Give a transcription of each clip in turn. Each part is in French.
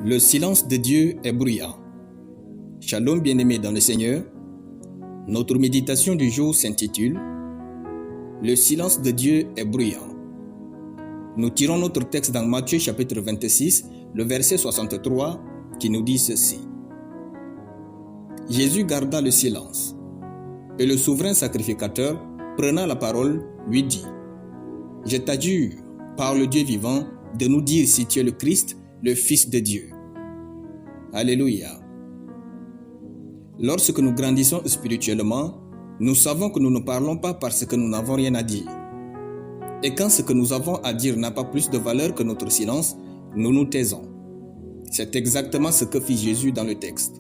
Le silence de Dieu est bruyant. Shalom bien-aimés dans le Seigneur. Notre méditation du jour s'intitule « Le silence de Dieu est bruyant ». Nous tirons notre texte dans Matthieu chapitre 26, le verset 63, qui nous dit ceci. Jésus garda le silence, et le souverain sacrificateur, prenant la parole, lui dit « Je t'adjure, par le Dieu vivant, de nous dire si tu es le Christ, le Fils de Dieu. » Alléluia. Lorsque nous grandissons spirituellement, nous savons que nous ne parlons pas parce que nous n'avons rien à dire. Et quand ce que nous avons à dire n'a pas plus de valeur que notre silence, nous nous taisons. C'est exactement ce que fit Jésus dans le texte.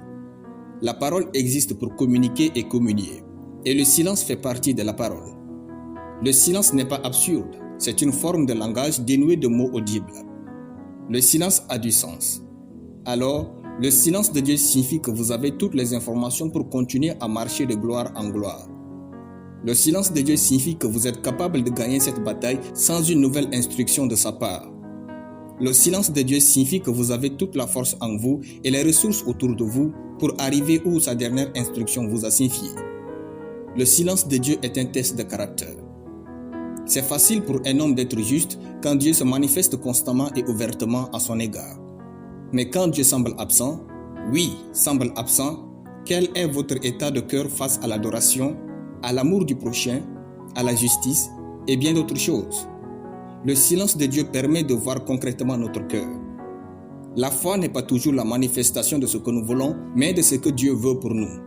La parole existe pour communiquer et communier, et le silence fait partie de la parole. Le silence n'est pas absurde, c'est une forme de langage dénuée de mots audibles. Le silence a du sens. Alors, le silence de Dieu signifie que vous avez toutes les informations pour continuer à marcher de gloire en gloire. Le silence de Dieu signifie que vous êtes capable de gagner cette bataille sans une nouvelle instruction de sa part. Le silence de Dieu signifie que vous avez toute la force en vous et les ressources autour de vous pour arriver où sa dernière instruction vous a signifié. Le silence de Dieu est un test de caractère. C'est facile pour un homme d'être juste quand Dieu se manifeste constamment et ouvertement à son égard. Mais quand Dieu semble absent, semble absent, quel est votre état de cœur face à l'adoration, à l'amour du prochain, à la justice et bien d'autres choses? Le silence de Dieu permet de voir concrètement notre cœur. La foi n'est pas toujours la manifestation de ce que nous voulons, mais de ce que Dieu veut pour nous.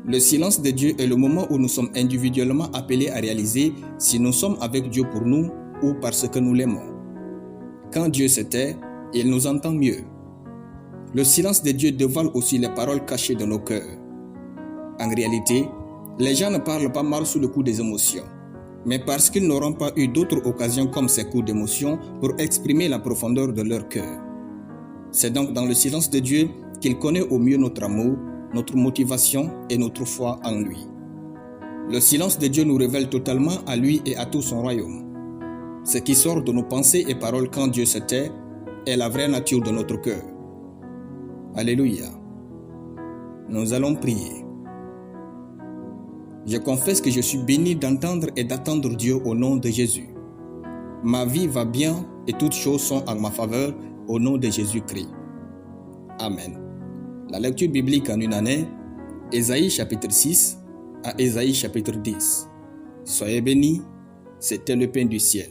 Le silence de Dieu est le moment où nous sommes individuellement appelés à réaliser si nous sommes avec Dieu pour nous ou parce que nous l'aimons. Quand Dieu se tait, il nous entend mieux. Le silence de Dieu dévoile aussi les paroles cachées de nos cœurs. En réalité, les gens ne parlent pas mal sous le coup des émotions, mais parce qu'ils n'auront pas eu d'autres occasions comme ces coups d'émotion pour exprimer la profondeur de leur cœur. C'est donc dans le silence de Dieu qu'il connaît au mieux notre amour, notre motivation et notre foi en lui. Le silence de Dieu nous révèle totalement à lui et à tout son royaume. Ce qui sort de nos pensées et paroles quand Dieu se tait est la vraie nature de notre cœur. Alléluia. Nous allons prier. Je confesse que je suis béni d'entendre et d'attendre Dieu au nom de Jésus. Ma vie va bien et toutes choses sont en ma faveur au nom de Jésus-Christ. Amen. La lecture biblique en une année, Ésaïe chapitre 6 à Ésaïe chapitre 10. Soyez bénis, c'était le pain du ciel.